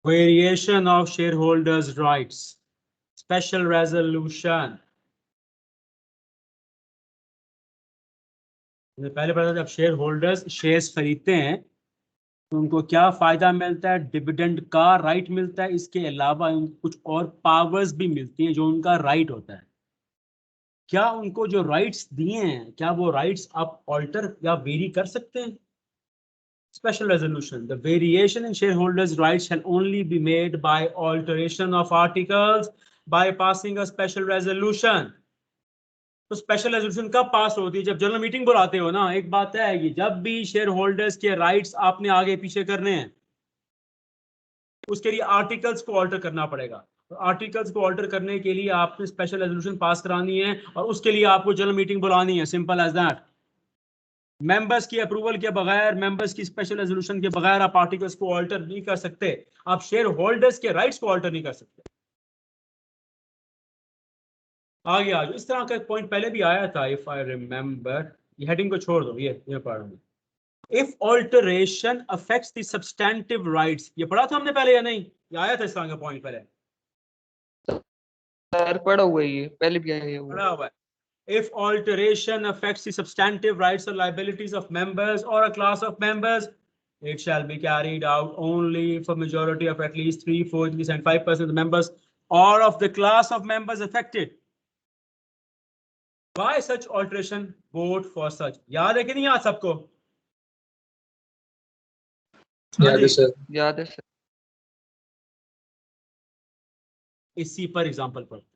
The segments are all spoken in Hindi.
Variation of share holders rights, special resolution. पहले पता था जब शेयर होल्डर्स शेयर्स खरीदते हैं तो उनको क्या फायदा मिलता है, डिविडेंड का राइट मिलता है, इसके अलावा उनको कुछ और पावर्स भी मिलती हैं जो उनका राइट होता है। क्या उनको जो राइट्स दिए हैं क्या वो राइट्स आप ऑल्टर या वेरी कर सकते हैं? Special resolution. The variation in shareholders' rights shall only be made by alteration of articles by passing a special resolution. तो स्पेशल रेजोल्यूशन कब पास होती है? जब जनरल मीटिंग बुलाते हो ना। एक बात है कि जब भी शेयर होल्डर्स के राइट्स आपने आगे पीछे करने हैं उसके लिए आर्टिकल्स को ऑल्टर करना पड़ेगा। तो आर्टिकल्स को ऑल्टर करने के लिए आपने स्पेशल रेजोल्यूशन पास करानी है और उसके लिए आपको जनरल मीटिंग बुलानी है। Simple as that. मेंबर्स की अप्रूवल के बगैर, मेंबर्स की स्पेशल रेजोल्यूशन के बगैर आप आर्टिकल्स को ऑल्टर नहीं कर सकते। आप शेयर होल्डर्स के राइट्स को ऑल्टर नहीं कर सकते। आगे आ जाओ। इस तरह का एक पॉइंट पहले भी आया था, इफ आई रिमेंबर। ये हेडिंग को छोड़ दो, ये पढ़ रहा हूं। If alteration affects the substantive rights, ये पढ़ा था हमने पहले या नहीं? ये आया था इस तरह का पॉइंट पहले? सर पढ़ा हुआ है, ये पहले भी आया हुआ पढ़ा हुआ है। If alteration affects the substantive rights or liabilities of members or a class of members, it shall be carried out only for majority of at least 3/4 and 5% of the members or of the class of members affected by such alteration. Vote for such. याद है कि नहीं याद सबको? याद है सर। याद है सर। इसी पर एग्जांपल पढ़ते हैं।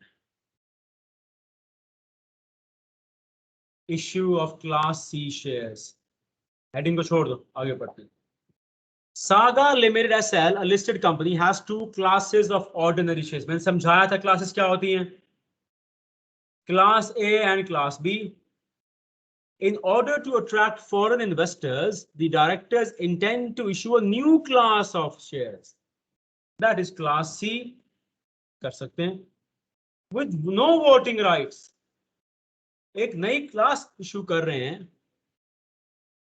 Issue of class C shares. Heading को छोड़ दो, आगे पढ़ते हैं। Saga Limited SL, a listed company, has two classes of ordinary shares. मैंने समझाया था क्लासेस क्या होती हैं, class A and class B. In order to attract foreign investors, the directors intend to issue a new class of shares. That is class C. कर सकते हैं with no voting rights. एक नई क्लास इशू कर रहे हैं,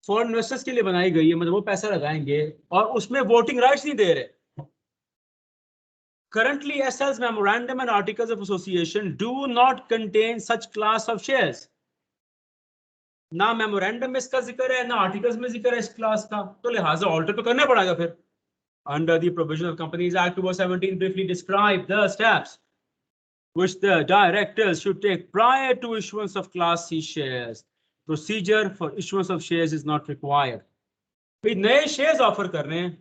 फॉरेन इन्वेस्टर्स के लिए बनाई गई है, मतलब वो पैसा लगाएंगे और उसमें वोटिंग राइट्स नहीं दे रहे। Currently, SL's memorandum and articles of association do not contain such class of shares. ना मेमोरेंडम में इसका जिक्र है, ना आर्टिकल्स में जिक्र है इस क्लास का, तो लिहाजा ऑल्टर तो करना पड़ेगा फिर। Under the provision of Companies Act 2017 briefly describe the steps which the directors should take prior to issuance of Class C shares. Procedure for issuance of shares is not required. भाई नए शेयर्स ऑफर कर रहे हैं,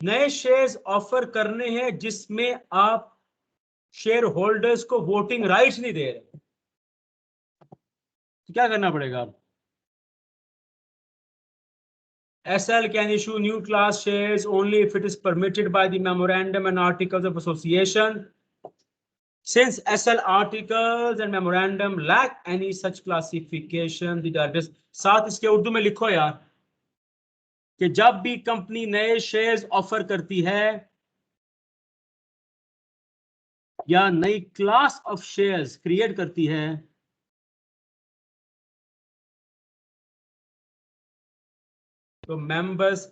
नए शेयर्स ऑफर करने हैं जिसमें आप शेयर होल्डर्स को वोटिंग राइट्स नहीं दे रहे, तो क्या करना पड़ेगा? SL can issue new class shares only if it is permitted by the memorandum and articles of association. Since SL articles and memorandum lack any such classification, the directors, साथ इसके उर्दू में लिखो यार कि जब भी कंपनी नए शेयर्स ऑफर करती है या नई क्लास ऑफ शेयर्स क्रिएट करती है तो मेंबर्स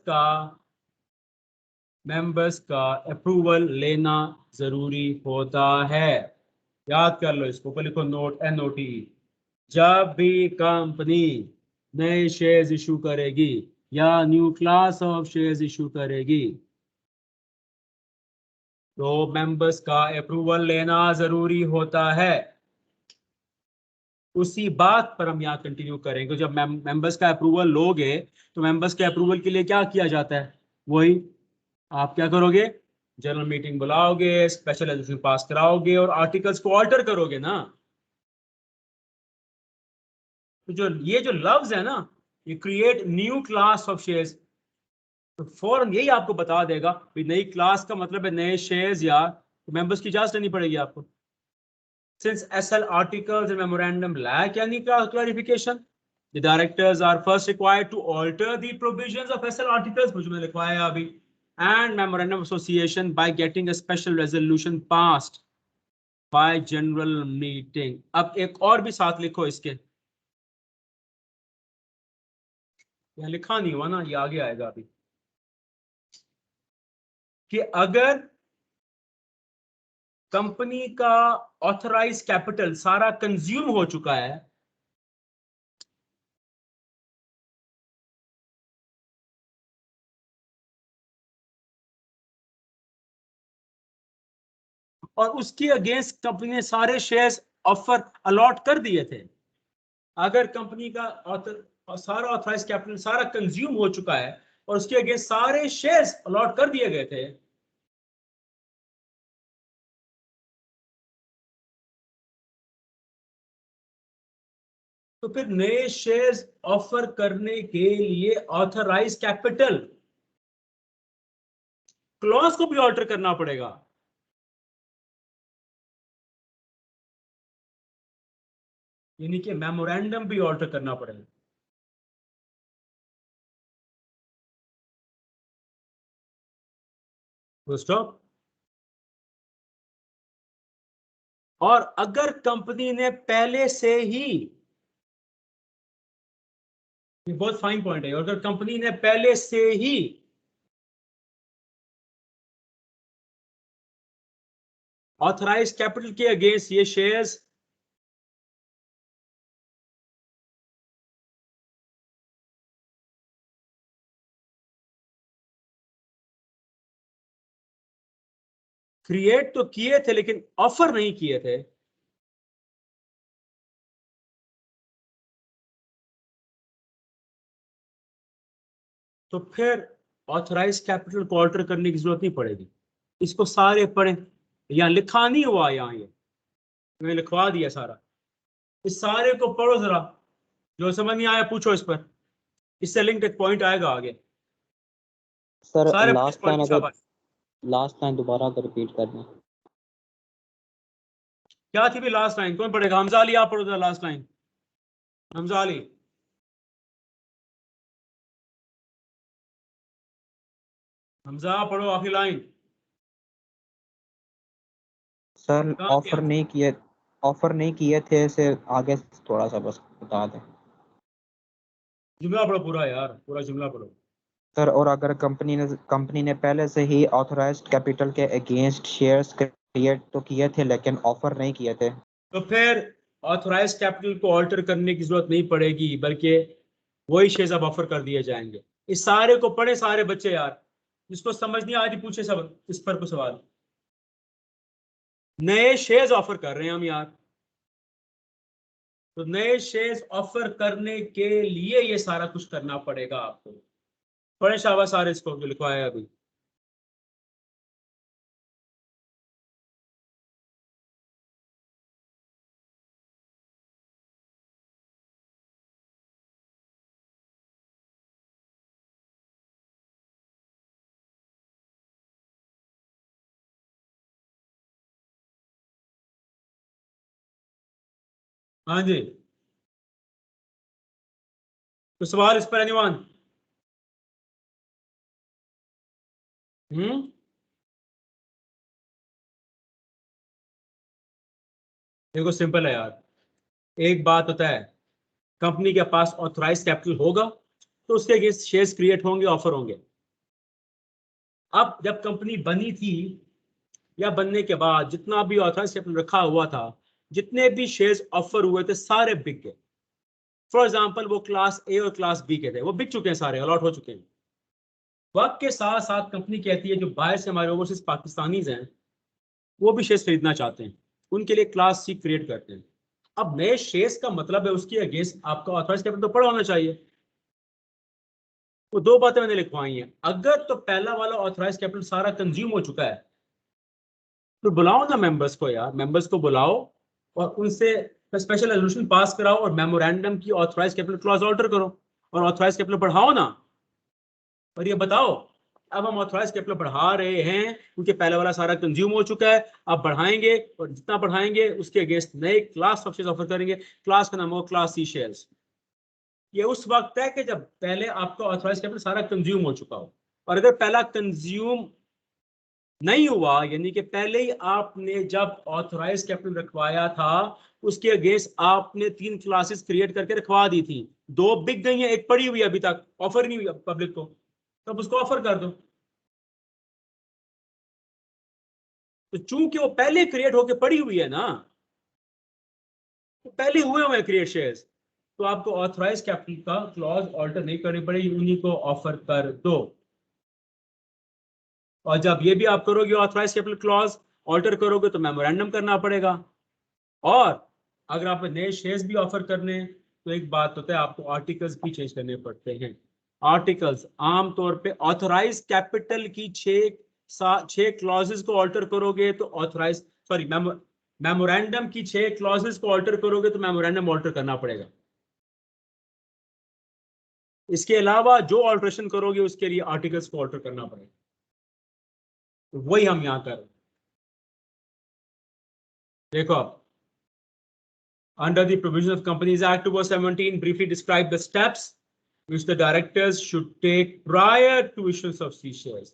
का अप्रूवल लेना जरूरी होता है। याद कर लो इसको, लिखो नोट NOT। जब भी कंपनी नए शेयर्स इशू करेगी या new class of shares issue करेगी तो मेंबर्स का अप्रूवल लेना जरूरी होता है। उसी बात पर हम यहाँ कंटिन्यू करेंगे। जब मेंबर्स का अप्रूवल लोगे तो मेंबर्स के अप्रूवल के लिए क्या किया जाता है, वही आप क्या करोगे, जनरल मीटिंग बुलाओगे, स्पेशल रेजोल्यूशन पास कराओगे और आर्टिकल्स को ऑल्टर करोगे ना। तो ये जो लफ्ज है ना, ये create new class of shares, तो फौरन यही आपको बता देगा कि नई क्लास का मतलब है नए शेयर्स, या तो मेंबर्स की इजाजत लेनी पड़ेगी आपको। Since SL articles and memorandum lack any clarification, the directors are first required to alter the provisions of SL articles, which मैंने लिखवाया अभी, and memorandum of association by getting a special resolution passed by general meeting. अब एक और भी साथ लिखो इसके, यहाँ लिखा नहीं हुआ ना, ये आगे आएगा अभी। कि अगर कंपनी का ऑथराइज कैपिटल सारा कंज्यूम हो चुका है और उसके अगेंस्ट कंपनी ने सारे शेयर्स ऑफर अलॉट कर दिए थे, अगर कंपनी का सारा ऑथराइज कैपिटल सारा कंज्यूम हो चुका है और उसके अगेंस्ट सारे शेयर्स अलॉट कर दिए गए थे, तो फिर नए शेयर्स ऑफर करने के लिए ऑथराइज कैपिटल क्लॉज को भी ऑल्टर करना पड़ेगा। यानी कि मेमोरेंडम भी ऑल्टर करना पड़ेगा। स्टॉप। और अगर कंपनी ने पहले से ही, ये बहुत फाइन पॉइंट है, अगर कंपनी ने पहले से ही ऑथराइज कैपिटल के अगेंस्ट ये शेयर्स क्रिएट तो किए थे लेकिन ऑफर नहीं किए थे, तो फिर ऑथराइज कैपिटल को ऑल्टर करने की जरूरत नहीं पड़ेगी। इसको सारे पढ़ें, यहां लिखा नहीं हुआ, यहां ये मैंने लिखवा दिया सारा, इस सारे को पढ़ो जरा, जो समझ नहीं आया पूछो इस पर, इससे लिंक एक पॉइंट आएगा आगे। सर सारे लास्ट लाइन अगर शाबाश। लास्ट लाइन दोबारा अगर रिपीट करना। क्या थी भी लास्ट लाइन, कौन पढ़ेगा? हमजा अली, आप पढ़ो जरा लास्ट लाइन। हमजा अली, हमजा पढ़ो आखिरी लाइन। सर कहाँ ऑफर गया? नहीं किए थे से आगे थोड़ा सा बस बता दें जुमला पढ़ो पूरा यार, पूरा जुमला पढ़ो। सर। और अगर कंपनी ने पहले से ही ऑथराइज्ड कैपिटल के अगेंस्ट शेयर्स क्रिएट तो किए थे लेकिन ऑफर नहीं किए थे, तो फिर ऑथराइज कैपिटल को ऑल्टर करने की जरूरत नहीं पड़ेगी, बल्कि वही शेयर्स अब ऑफर कर दिए जाएंगे। इस सारे को पढ़े सारे बच्चे यार, जिसको समझ नहीं आ रही पूछे सब इस पर को सवाल। नए शेयर्स ऑफर कर रहे हैं हम यार, तो नए शेयर्स ऑफर करने के लिए ये सारा कुछ करना पड़ेगा आपको। पढ़े शाबाश सारे इसको जो लिखवाया अभी। हाँ जी, तो सवाल इस पर एनीवन? देखो सिंपल है यार, एक बात होता है, कंपनी के पास ऑथराइज कैपिटल होगा तो उसके अगेंस्ट शेयर्स क्रिएट होंगे, ऑफर होंगे। अब जब कंपनी बनी थी या बनने के बाद जितना भी ऑथराइज कैपिटल रखा हुआ था, जितने भी शेयर्स ऑफर हुए थे सारे बिक गए। फॉर एग्जांपल वो क्लास ए और क्लास बी के थे, वो बिक चुके हैं, सारे अलॉट हो चुके हैं। वक्त के साथ साथ कंपनी कहती है जो बाहर से हमारे ओवरसीज पाकिस्तानीज हैं वो भी शेयर्स खरीदना चाहते हैं, उनके लिए क्लास सी क्रिएट करते हैं। अब नए शेयर्स का मतलब है उसके अगेंस्ट आपका ऑथराइज कैपिटल तो पड़ा होना चाहिए। वो दो बातें मैंने लिखवाई हैं। अगर तो पहला वाला ऑथराइज कैपिटल सारा कंज्यूम हो चुका है तो बुलाओ ना मेंबर्स को यार, मेंबर्स को बुलाओ और उनसे स्पेशल रेजोल्यूशन पास कराओ और मेमोरेंडम की ऑथराइज कैपिटल क्लॉज ऑल्टर करो और ऑथराइज कैपिटल बढ़ाओ ना। और ये बताओ अब हम ऑथराइज कैपिटल बढ़ा रहे हैं क्योंकि पहले वाला सारा कंज्यूम हो चुका है, अब बढ़ाएंगे और जितना बढ़ाएंगे उसके अगेंस्ट नए क्लास ऑफ शेयर्स ऑफर करेंगे। क्लास का नाम होगा क्लास सी शेयर्स। ये उस वक्त है कि जब पहले आपका ऑथराइज कैपिटल सारा कंज्यूम हो चुका हो, और अगर पहला कंज्यूम नहीं हुआ यानी कि पहले ही आपने जब ऑथराइज कैपिटल रखवाया था उसके अगेंस्ट आपने 3 क्लासेस क्रिएट करके रखवा दी थी, 2 बिक गई हैं, एक पड़ी हुई है अभी तक ऑफर नहीं हुई पब्लिक को, तब उसको ऑफर कर दो। तो चूंकि वो पहले क्रिएट होके पड़ी हुई है ना, तो पहले हुए क्रिएट शेयर्स, तो आपको ऑथराइज कैपिटल का क्लॉज ऑल्टर नहीं करनी पड़ेगी, उन्हीं को ऑफर कर दो। और जब ये भी आप करोगे ऑथराइज कैपिटल क्लॉज ऑल्टर करोगे तो मेमोरेंडम करना पड़ेगा। और अगर आप नए शेयर्स भी ऑफर करने तो एक बात होता है, आपको आर्टिकल्स भी चेंज करने पड़ते हैं। आर्टिकल्स आमतौर पे ऑथराइज कैपिटल की छह क्लॉजेस को ऑल्टर करोगे तो ऑथराइज सॉरी मेमोरेंडम की 6 क्लॉजेस को ऑल्टर करोगे तो मेमोरेंडम ऑल्टर करना पड़ेगा। इसके अलावा जो ऑल्ट्रेशन करोगे उसके लिए आर्टिकल्स को ऑल्टर करना पड़ेगा। तो वही हम यहां कर रहे हैं। देखो, under the provision of Companies Act 2017 briefly describe the steps which the directors should take prior to issuance of C shares।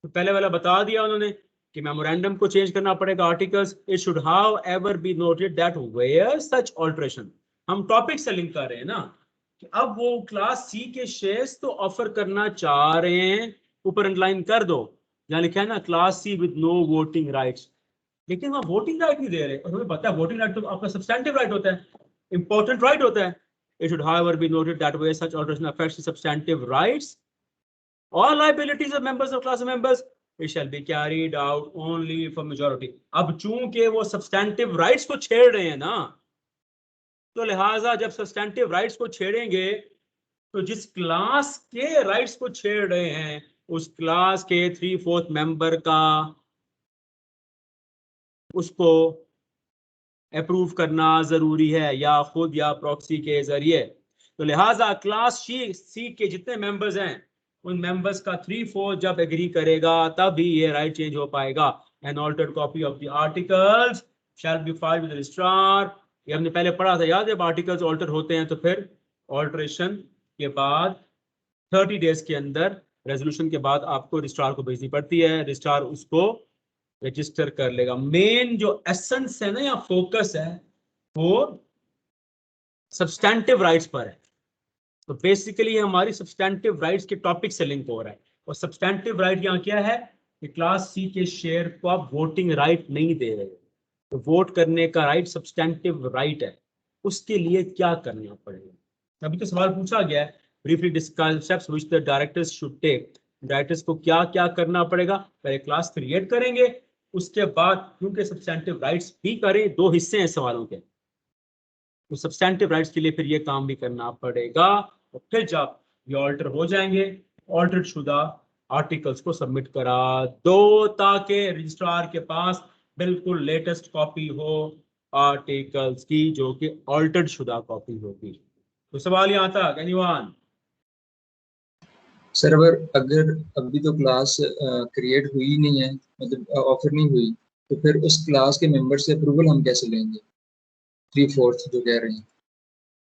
तो पहले वाला बता दिया उन्होंने कि मेमोरेंडम को चेंज करना पड़ेगा articles. It should however be noted that where such alteration, हम टॉपिक से लिंक कर रहे हैं ना, कि अब वो क्लास सी के शेयर्स तो ऑफर करना चाह रहे हैं, ऊपर अंडरलाइन कर दो जहां लिखा है ना class C with no voting rights, लेकिन वहां वोटिंग राइट नहीं दे रहे। और हमें पता है वोटिंग राइट तो आपका सब्सटेंटिव राइट होता है, इंपॉर्टेंट राइट होता है। It should however be noted that where such alteration affects the substantive rights और liabilities of members of class members, it shall be carried out only for majority. अब चूंकि वो सब्सटेंटिव राइट्स को छेड़ रहे हैं ना, तो लिहाजा जब सब्सटेंटिव राइट्स को छेड़ेंगे तो जिस क्लास के राइट्स को छेड़ रहे हैं उस क्लास के 3/4 मेंबर का उसको अप्रूव करना जरूरी है, या खुद या प्रॉक्सी के जरिए। तो लिहाजा क्लास सी के जितने मेंबर्स हैं उन मेंबर्स का 3/4 जब एग्री करेगा तब ही ये राइट चेंज हो पाएगा। An altered copy of the articles shall be filed with registrar. ये हमने पहले पढ़ा था, याद है? जब आर्टिकल्स ऑल्टर होते हैं तो फिर ऑल्ट्रेशन के बाद 30 डेज के अंदर, रेजोल्यूशन के बाद आपको रजिस्ट्रार को भेजनी पड़ती है, रजिस्ट्रार उसको रजिस्टर कर लेगा। मेन जो एसेंस है ना या फोकस है वो सब्सटेंटिव राइट्स पर है। तो बेसिकली हमारी सब्सटेंटिव राइट्स के टॉपिक से लिंक हो रहा है। और सब्सटेंटिव राइट यहाँ क्या है कि क्लास सी के शेयर को आप वोटिंग राइट नहीं दे रहे, तो वोट करने का राइट सब्सटेंटिव राइट है, उसके लिए क्या करना पड़ेगा। अभी तो सवाल पूछा गया है, briefly discuss steps which the directors should take. Directors को क्या क्या करना पड़ेगा, पहले क्लास क्रिएट करेंगे, उसके बाद क्योंकि सब्सटेंटिव राइट्स भी करें, दो हिस्से हैं सवालों के, तो सब्सटेंटिव राइट्स के लिए फिर ये काम भी करना पड़ेगा। और फिर जब ये ऑल्टर हो जाएंगे, ऑल्टर्ड शुदा आर्टिकल्स को सबमिट करा दो ताकि रजिस्ट्रार के पास बिल्कुल लेटेस्ट कॉपी हो आर्टिकल्स की, जो कि ऑल्टर्ड शुदा कॉपी होगी। तो सवाल यहाँ तक एनीवन? सर अगर अभी तो क्लास क्रिएट हुई नहीं है, मतलब ऑफर नहीं हुई, तो फिर उस क्लास के मेंबर से अप्रूवल हम कैसे लेंगे? 3/4 जो कह रहे हैं,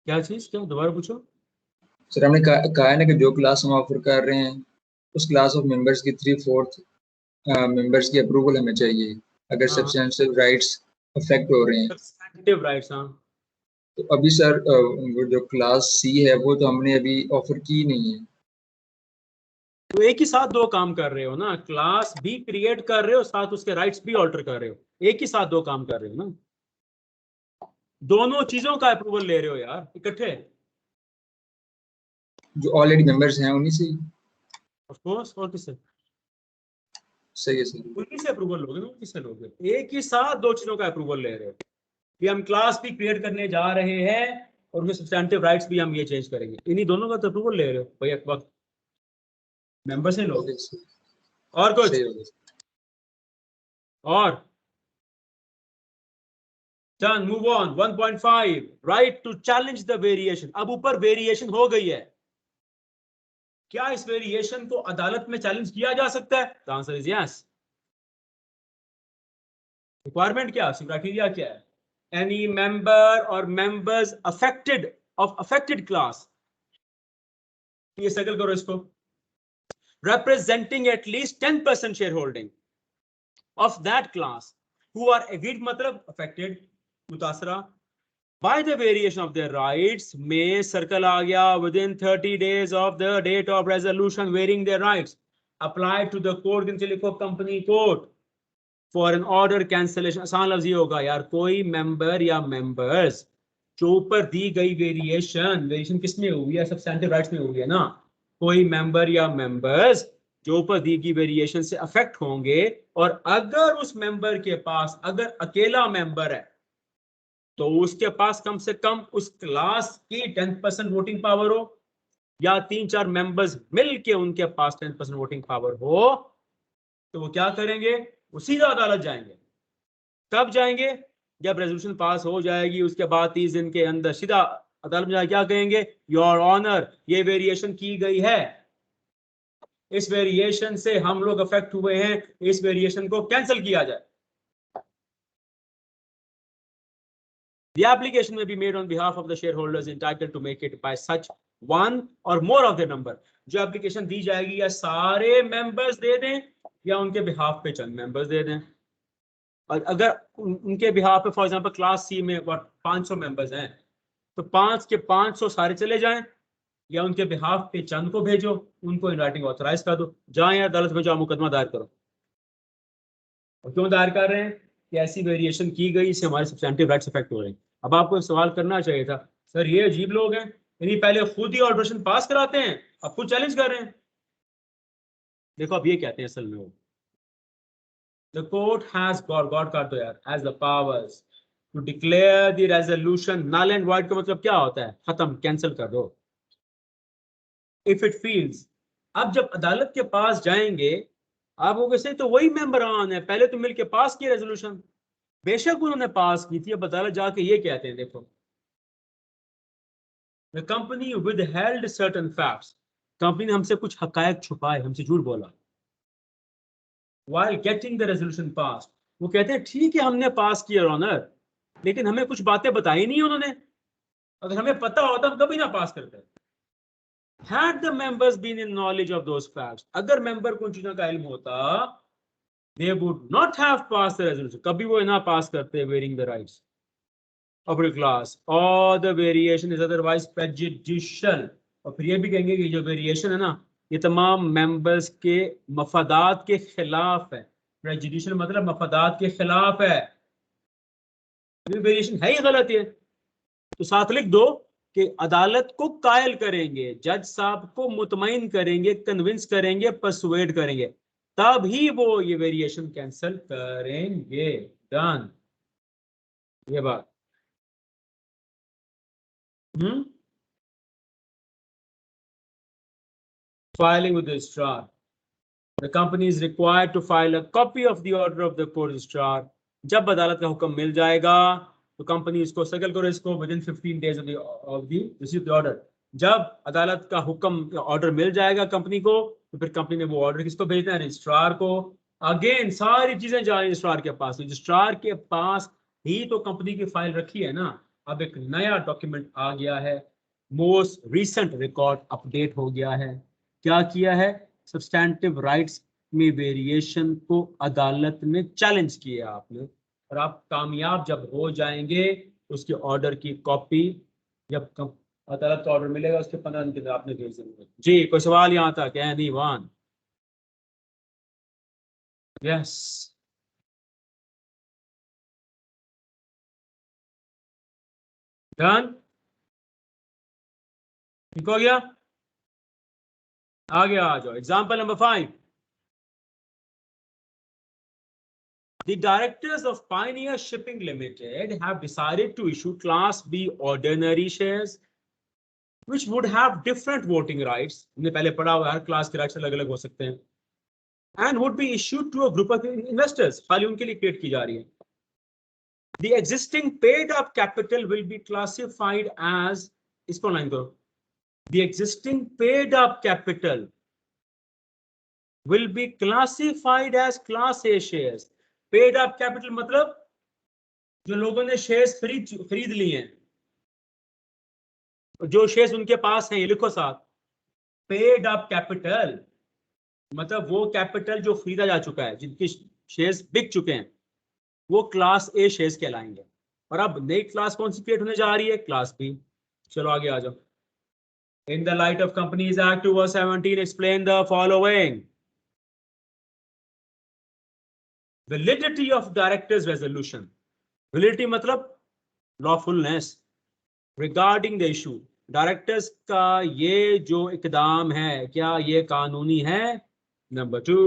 क्या चीज, क्या दोबारा पूछो? सर हमने कहा है ना कि जो क्लास हम ऑफर कर रहे हैं उस क्लास ऑफ मेंबर्स की 3/4 मेंबर्स की अप्रूवल हमें चाहिए अगर सब्सटेंशियल राइट्स अफेक्ट हो रहे हैं। सब्सटेंटिव राइट्स, हाँ। तो अभी सर वो जो क्लास सी है वो तो हमने अभी ऑफर की नहीं है। तो एक ही साथ दो काम कर रहे हो ना, क्लास भी क्रिएट कर रहे हो, साथ उसके राइट्स भी ऑल्टर कर रहे हो, एक ही साथ दो काम कर रहे हो ना, दोनों चीजों का अप्रूवल ले रहे हो यार इकट्ठे। जो ऑलरेडी मेंबर्स हैं उन्हीं से, ऑफ कोर्स, और किससे? सही है सर, उन्हीं से अप्रूवल लोगे ना, किससे लोगे? एक ही साथ दो चीजों का अप्रूवल ले रहे हो कि हम क्लास भी क्रिएट करने जा रहे हैं और उनके सब्सटेंटिव राइट्स भी हम ये चेंज करेंगे, इन्हीं दोनों का तो अप्रूवल ले रहे हो भाई एक वक्त, मेंबर से लोग। और कुछ? और done, move on. 1.5 right to challenge the variation. अब ऊपर वेरिएशन हो गई है, क्या इस वेरिएशन को अदालत में चैलेंज किया जा सकता है? The answer is yes. Requirement क्या, क्राइटेरिया क्या है? एनी मेंबर और members affected of affected class, ये सर्कल करो इसको, representing at least 10% shareholding of that class who are agreed मतलब affected मुतासरा by the variation of their rights, may circle आ गया within 30 days of the date of resolution varying their rights apply to the court, इनसे लिखो company court, for an order cancellation, आसान लफ्ज ये होगा यार, कोई मेंबर या मेंबर्स जो ऊपर दी गई वेरिएशन किसमें हुई है, सब्सटेंटिव राइट्स में हुई है ना, कोई मेंबर या मेंबर्स जो ऊपर दी गई वेरिएशन से अफेक्ट होंगे, और अगर उस मेंबर के पास अगर अकेला मेंबर है तो उसके पास कम से कम उस क्लास की 10% वोटिंग पावर हो, या 3-4 मेंबर्स मिलके उनके पास 10% वोटिंग पावर हो, तो वो क्या करेंगे, वो सीधा अदालत जाएंगे। कब जाएंगे, जब रेजोल्यूशन पास हो जाएगी उसके बाद 30 दिन के अंदर सीधा अदालत में जाके क्या कहेंगे, योर ऑनर ये वेरिएशन की गई है, इस वेरिएशन से हम लोग अफेक्ट हुए हैं, इस वेरिएशन को कैंसिल किया जाए। The application may be made on behalf of the shareholders entitled to make it by such one or more of their number। जो एप्लीकेशन दी जाएगी या सारे मेंबर्स दे दें या उनके बिहाफ पे चंद मेंबर्स दे दें। और अगर उनके बिहाफ पे फॉर एग्जांपल क्लास सी में 500 मेंबर्स हैं तो 5 के 500 सारे चले जाएं, या उनके बिहाफ पे चंद को भेजो, उनको इन राइटिंग ऑथराइज कर दो, जाएं अदालत में जाओ मुकदमा दायर करो। और क्यों दायर कर रहे हैं कि ऐसी वेरिएशन की गई, इससे हमारे सब्सटेंटिव राइट्स अफेक्ट हो रहे हैं। अब आपको सवाल करना चाहिए था, सर ये अजीब लोग हैं, यानी पहले खुद ही ऑर्डरेशन पास कराते हैं अब खुद चैलेंज कर रहे हैं। देखो अब ये कहते हैं असल में वो, The court has God कर दो यार, has the powers to declare the resolution null and void का मतलब क्या होता है, खत्म, कैंसिल कर दो। If it feels, अब जब अदालत के पास जाएंगे आप वो कैसे, तो वही मेंबरान है, पहले तो मिलके पास किया रेजोल्यूशन, बेशक उन्होंने पास की थी, अब अदालत जाके ये कहते हैं देखो, The company withheld certain facts, company ने हमसे कुछ हकायक छुपाए, हमसे झूठ बोला, while getting the resolution passed। वो कहते हैं ठीक है हमने पास किया ऑनर, लेकिन हमें कुछ बातें बताई नहीं उन्होंने, अगर हमें पता होता हम कभी ना पास करते। Had the members been in knowledge of those facts, अगर मेंबर को उन चीजों का इल्म होता, they would not have passed the resolution, कभी वो ना पास करते wearing the rights of the class or the variation is otherwise prejudicial। और फिर ये भी कहेंगे कि जो वेरिएशन है ना ये तमाम मेंबर्स के मफादात के खिलाफ है, प्रेजुडिशियल मतलब मफादात के खिलाफ है, वेरिएशन है ही गलत है। तो साथ लिख दो कि अदालत को कायल करेंगे, जज साहब को मुतमईन करेंगे, कन्विंस करेंगे, परसुएड करेंगे, तब ही वो ये वेरिएशन कैंसिल करेंगे। डन, ये बात। Filing with the registrar, the company is required to file a copy of the order of the court registrar। जब अदालत का हुक्म मिल जाएगा तो कंपनी इसको सगल करो इसको within 15 days of the receipt the order। जब अदालत का हुक्म ऑर्डर मिल जाएगा कंपनी को तो फिर कंपनी ने वो ऑर्डर किसको भेजना है, रजिस्ट्रार को। अगेन सारी चीजें जा रही रजिस्ट्रार के पास, रजिस्ट्रार के पास ही तो कंपनी की फाइल रखी है ना। अब एक नया डॉक्यूमेंट आ गया है, मोस्ट रिसेंट रिकॉर्ड अपडेट हो गया है। क्या किया है, सब्सटेंटिव राइट्स में वेरिएशन को अदालत में चैलेंज किया आपने, और आप कामयाब जब हो जाएंगे उसके ऑर्डर की कॉपी जब अदालत का ऑर्डर मिलेगा उसके 15 दिन के अंदर आपने भेज देंगे। जी कोई सवाल यहाँ तक है? नहीं वन, यस डन, ठीक हो गया, आगे आ जाओ। Example number 5, The directors of Pioneer Shipping Limited have decided to issue Class B ordinary shares, which would have different voting rights। हमने पहले पढ़ा हुआ हर क्लास के राइट्स अलग अलग हो सकते हैं, and would be issued to a group of investors, खाली उनके लिए क्रिएट की जा रही है। The existing paid up capital will be classified as, इसको लाइन करो, the existing paid up capital will be classified as Class A shares। Paid up capital मतलब जो लोगों ने शेयर्स खरीद लिए हैं, जो शेयर्स उनके पास हैं, ये लिखो साथ, पेड अप कैपिटल मतलब वो कैपिटल जो खरीदा जा चुका है, जिनके शेयर्स बिक चुके हैं, वो क्लास ए शेयर्स कहलाएंगे। और अब नई क्लास कौन सी क्रिएट होने जा रही है, क्लास बी। चलो आगे आ जाओ। In the light of companies act 2017 explain the following. Validity of directors resolution, validity मतलब लॉफुलनेस रिगार्डिंग द इशू, डायरेक्टर्स का ये जो इकदाम है क्या ये कानूनी है। Number 2,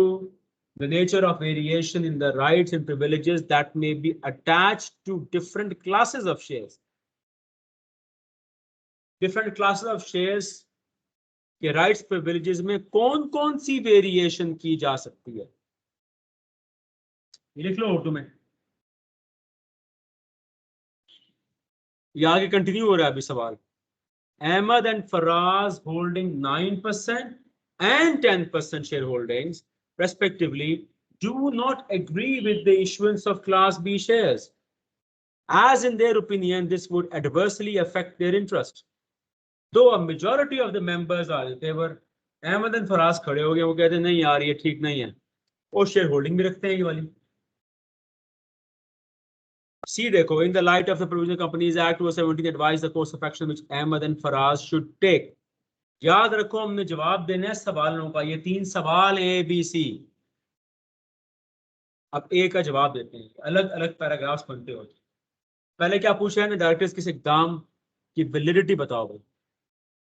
the nature of variation in the rights and privileges that may be attached to different classes of shares, different classes of shares के राइट्स प्रिविलेजेस में कौन कौन सी वेरिएशन की जा सकती है, ये लिख लो उर्दू में। ये आगे कंटिन्यू हो रहा है अभी सवाल। Ahmed and Faraz holding 9% and 10% shareholdings respectively do not agree with the issuance of Class B shares, as in their opinion this would adversely affect their interest. Though a majority of the members are in favor, Ahmed and Faraz खड़े हो गए, वो कहते हैं नहीं यार ये ठीक नहीं है, और शेयर होल्डिंग भी रखते हैं ये वाली। सी देखो, in the light of the Provisional Companies Act 2017 advise the course of action which Ahmed and Faraz should take. याद रखो हमने जवाब देने हैं सवालों का, ये 3 सवाल A B C। अब ए का जवाब देते हैं, अलग अलग पैराग्राफ्स बनते हो। पहले क्या पूछा है ना, डायरेक्टर्स किस एग्जाम की वैलिडिटी बताओ भाई।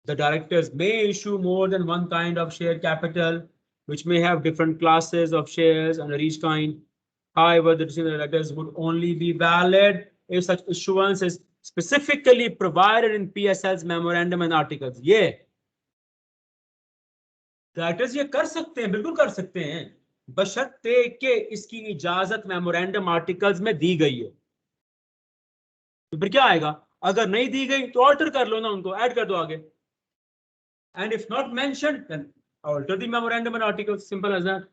The directors may issue more than one kind of share capital which may have different classes of shares under each kind. However, the decision of the directors would only be valid if such issuance is specifically provided in PSL's memorandum and articles. ये डायरेक्टर्स ये कर सकते हैं, बिल्कुल कर सकते हैं, बशर्ते कि इसकी इजाजत मेमोरेंडम आर्टिकल्स में दी गई हो। तो फिर क्या आएगा, अगर नहीं दी गई तो ऑल्टर कर लो ना, उनको ऐड कर दो आगे। And if not mentioned, then alter the memorandum and articles. Simple as that.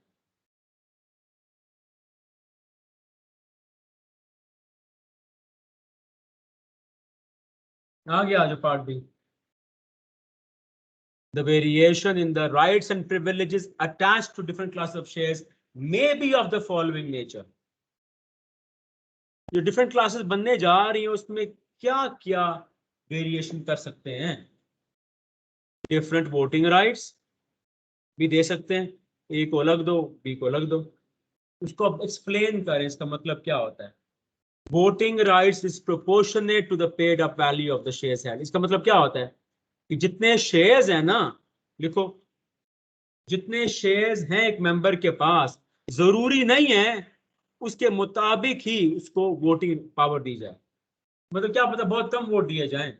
आगे आ जाओ part B. The variation in the rights and privileges attached to different classes of shares may be of the following nature. जो different classes बनने जा रही हैं उसमें क्या क्या वेरिएशन कर सकते हैं। डिफरेंट वोटिंग राइट्स भी दे सकते हैं, ए को अलग दो बी को अलग दो। उसको अब एक्सप्लेन करें, इसका मतलब क्या होता है। Voting rights is proportionate to the paid up value of the shares held. इसका मतलब क्या होता है कि जितने शेयर्स हैं ना, लिखो जितने शेयर्स हैं एक मेंबर के पास, जरूरी नहीं है उसके मुताबिक ही उसको वोटिंग पावर दी जाए। मतलब क्या पता बहुत कम वोट दिए जाएं।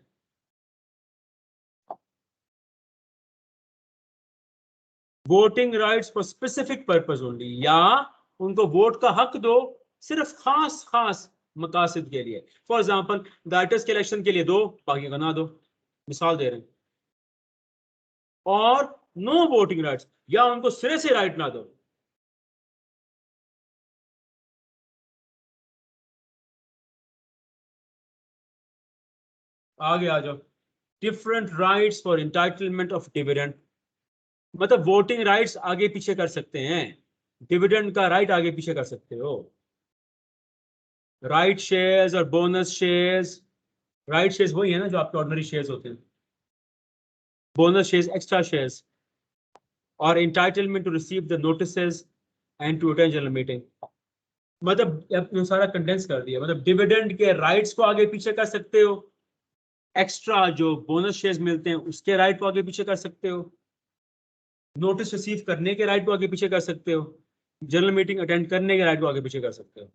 Voting rights for specific purpose only, या उनको वोट का हक दो सिर्फ खास खास मकासद के लिए। फॉर एग्जाम्पल डायरेक्टर्स के इलेक्शन के लिए दो, बाकी का ना दो, मिसाल दे रहे हैं। और नो वोटिंग राइट्स, या उनको सिरे से राइट ना दो। आगे आ जाओ। Different rights for entitlement of dividend, मतलब वोटिंग राइट्स आगे पीछे कर सकते हैं, डिविडेंड का राइट आगे पीछे कर सकते हो। राइट शेयर्स और बोनस शेयर्स, राइट शेयर्स वही है ना जो आपके ऑर्डिनरी शेयर्स होते हैं, बोनस शेयर्स एक्स्ट्रा शेयर्स, और entitlement to receive the notices and to attend general meeting. मतलब सारा कंडेंस कर दिया, मतलब डिविडेंड के राइट्स को आगे पीछे कर सकते हो, एक्स्ट्रा जो बोनस शेयर्स मिलते हैं उसके राइट को आगे पीछे कर सकते हो, नोटिस रिसीव करने के राइट को आगे पीछे कर सकते हो, जनरल मीटिंग अटेंड करने के राइट को आगे पीछे कर सकते हो।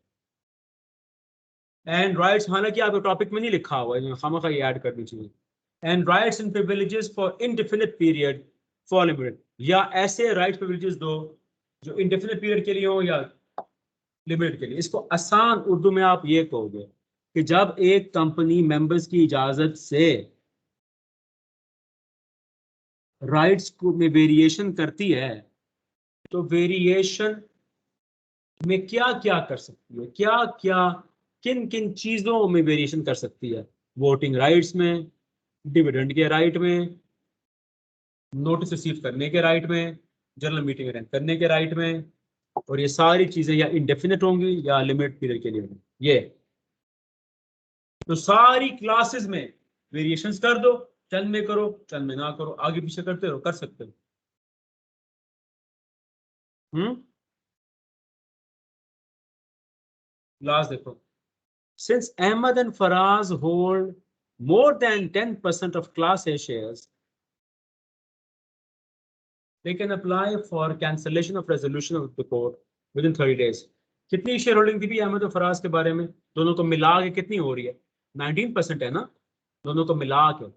एंड राइट्स, हालांकि आपके टॉपिक में नहीं लिखा हुआ है, खामखा ये ऐड करनी चाहिए। And rights and privileges for indefinite period for limited, या ऐसे राइट्स प्रिविलेजेस दो जो इनडेफिनिट पीरियड के लिए हो या लिमिटेड के लिए। इसको आसान उर्दू में आप ये कहोगे कि जब एक कंपनी मेंबर्स की इजाजत से राइट्स को में वेरिएशन करती है तो वेरिएशन में क्या क्या कर सकती है, क्या क्या किन किन चीजों में वेरिएशन कर सकती है। वोटिंग राइट्स में, डिविडेंड के राइट में, नोटिस रिसीव करने के राइट में, जनरल मीटिंग अटेंड करने के राइट में, और ये सारी चीजें या इंडेफिनिट होंगी या लिमिटेड पीरियड के लिए होंगी। ये तो सारी क्लासेस में वेरिएशंस कर दो, चंद में करो चंद में ना करो, आगे पीछे करते रहो, कर सकते हो। लास्ट देखो, since Ahmed and Faraz hold more than 10% of Class A shares, they can apply for cancellation of resolution of the court within 30 days. कितनी शेयर होल्डिंग थी भी अहमद और फराज के बारे में? दोनों को मिला के कितनी हो रही है? 19% है ना, दोनों को मिला के,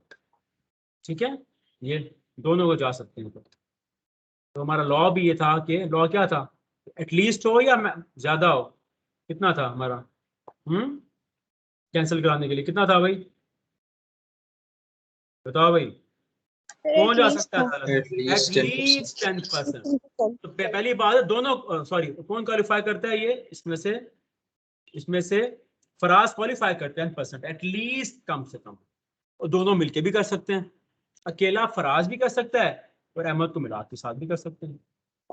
ठीक है, ये दोनों को जा सकते हैं। तो हमारा लॉ भी ये था कि लॉ क्या था, एटलीस्ट हो या ज्यादा हो, कितना था हमारा कैंसिल कराने के लिए, कितना था भाई, बताओ भाई, कौन जा सकता है? एटलीस्ट 10%। तो पहली बात है दोनों, सॉरी कौन क्वालिफाई करता है ये, इसमें से फराज क्वालिफाई करते हैं 10%, एटलीस्ट कम से कम, और दोनों मिलके भी कर सकते हैं, अकेला फराज भी कर सकता है और अहमद को मिला के साथ भी कर सकते हैं।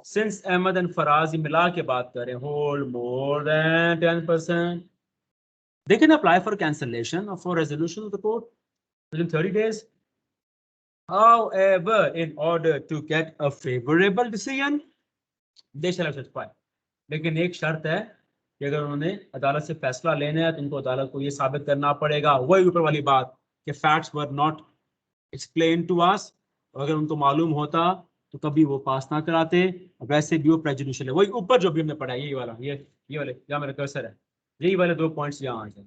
सिंस अहमद एंड फराज मिला के बात करें, hold more than 10%, they can apply for cancellation or for resolution of the court within 30 days. However, in order to get a favorable decision, they shall have certified. लेकिन एक शर्त है कि अगर उन्होंने अदालत से फैसला लेना है तो उनको अदालत को ये साबित करना पड़ेगा, वही ऊपर वाली बात कि facts were not explain to us, अगर उनको मालूम होता तो कभी वो पास ना कराते, वैसे भी वो प्रेजुडिशियल है। वही ऊपर जो भी हमने पढ़ा है, यही वाला, ये वाले जहाँ मेरा कर्सर है, यही वाले 2 पॉइंट्स यहाँ आ जाए।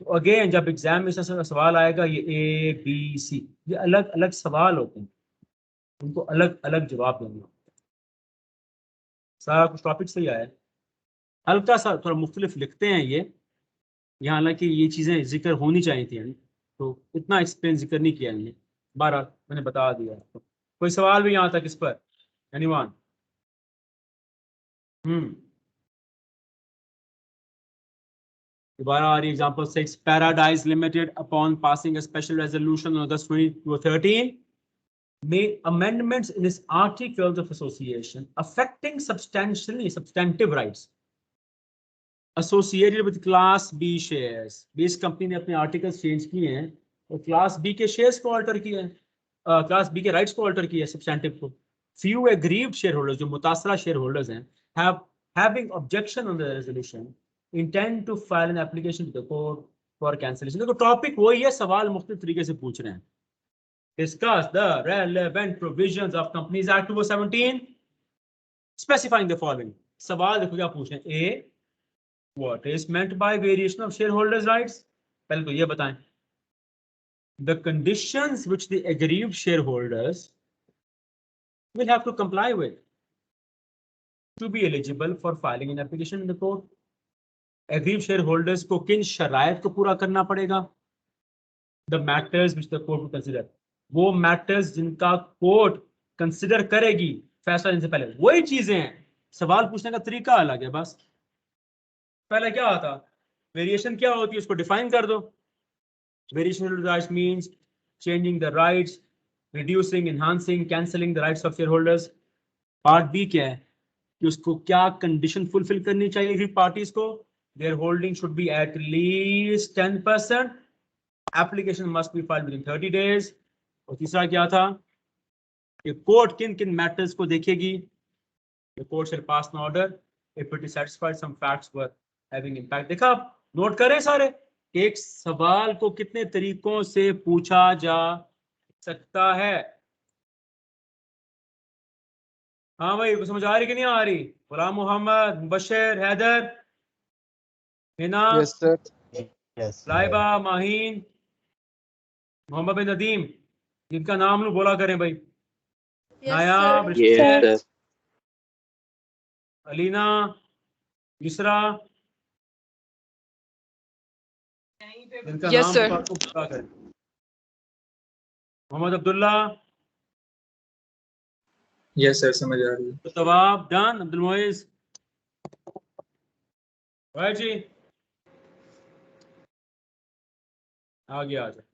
तो अगेन जब एग्जाम में सवाल आएगा, ये ए बी सी, ये अलग अलग सवाल होते हैं, उनको अलग अलग जवाब देना होता है। सारा कुछ टॉपिक सही आया है, हल्का सा थोड़ा मुख्तलिफ लिखते हैं ये यहाँ, हालांकि ये चीज़ें जिक्र होनी चाहिए थी, तो इतना एक्सप्लेन जिक्र नहीं किया इन्हें, 12 मैंने बता दिया। तो कोई सवाल भी यहाँ तक इस पर, एनीवन? दोबारा आ रही example 6, paradise limited upon passing a special resolution on August 2013 made amendments in its articles of association affecting substantive rights associated with Class B shares। इस कंपनी ने अपने आर्टिकल्स चेंज किए हैं और क्लास बी के शेयर्स को अल्टर किया है, क्लास बी के राइट्स को अल्टर किया है, सब्सटेंटिव को। few aggrieved shareholders, जो मुतासरा शेयर होल्डर्स हैं, having objection on the resolution intend to file an application to the court for cancellation। देखो टॉपिक वही है, सवाल मुख्तलिफ तरीके से पूछ रहे हैं। Discuss the relevant provisions of Companies Act 2017 specifying the following। सवाल देखो क्या पूछ रहे हैं, A, what is meant by variation of shareholders rights, पहले तो ये बताएं। The conditions which the aggrieved shareholders will have to comply with to be eligible for filing an application in the court। aggrieved shareholders को किन शराइत को पूरा करना पड़ेगा? The matters which the court will consider, वो matters जिनका कोर्ट कंसिडर करेगी फैसला लेने से पहले, वही चीजें हैं। सवाल पूछने का तरीका अलग है बस। पहले क्या आता, वेरिएशन क्या होती है उसको डिफाइन कर दो। Variation rights means changing the rights, reducing, enhancing, cancelling the rights of share holders. Part B क्या है कि उसको क्या कंडीशन फुलफिल करनी चाहिए पार्टीज को, their holding should be at least 10%, application must be filed within 30 days. और तीसरा क्या था कि कोर्ट किन किन मैटर्स को देखेगी, the court shall pass an order if it is satisfied some facts were having impact। देखा आप नोट करें सारे, एक सवाल को कितने तरीकों से पूछा जा सकता है। हाँ भाई, समझ आ रही कि नहीं आ रही? Ghulam Mohammad, Mubashar, Haider, Hina, yes sir, yes Laiba, Maheen, Mohammad bin Nadeem, जिनका नाम लो बोला करें भाई। नायाब, यस अलीना, इसरा, जिनका Yes, नाम sir. आपको पूरा करें। मोहम्मद अब्दुल्ला, यस सर, समझ आ रही है। तवाब, डन, अब्दुल मोइज, राइट जी, आगे आ जाए।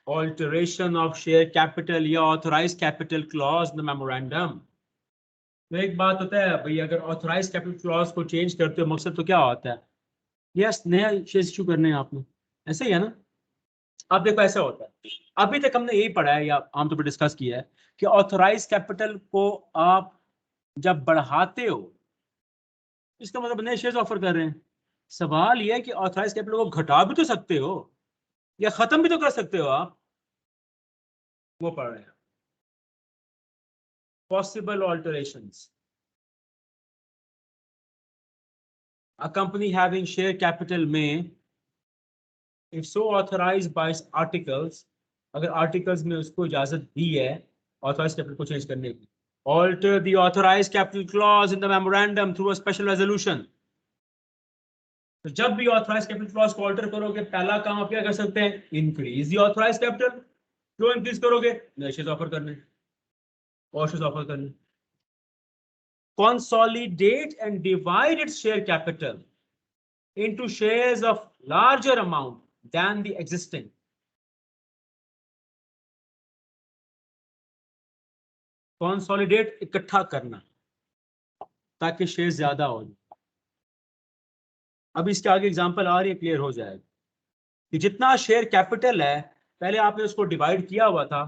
Alteration of share capital या authorized capital clause in the memorandum। तो एक बात होता है भाई, अगर ऑथराइज कैपिटल क्लॉज को चेंज करते हो मकसद तो क्या होता है, यस नया शेयर इशू करने हैं आपने, ऐसे ही है ना। अब देखो ऐसा होता है, अभी तक हमने यही पढ़ा है या आमतौर पर डिस्कस किया है कि ऑथराइज कैपिटल को आप जब बढ़ाते हो इसका मतलब नए शेयर्स ऑफर कर रहे हैं। सवाल यह है कि ऑथराइज कैपिटल को घटा भी तो सकते हो या खत्म भी तो कर सकते हो आप, वो पढ़ रहे हैं। Possible alterations, a company having share capital may, if so authorized by articles, अगर आर्टिकल्स में उसको इजाजत दी है ऑथराइज कैपिटल को चेंज करने की, alter the authorized capital clause in the memorandum through a special resolution। तो जब भी ऑथराइज कैपिटल क्लॉज को ऑल्टर करोगे, पहला काम आप क्या कर सकते हैं, इंक्रीज द ऑथराइज कैपिटल। क्यों इंक्रीज करोगे, नए शेयर्स ऑफर करने, और शेयर्स ऑफर करने। consolidate and divide its share capital into shares of larger amount than the existing। Consolidate, इकट्ठा करना ताकि शेयर ज्यादा हो जाए। अब इसके आगे एग्जांपल आ रही है, क्लियर हो जाएगा कि जितना शेयर कैपिटल है पहले आपने उसको डिवाइड किया हुआ था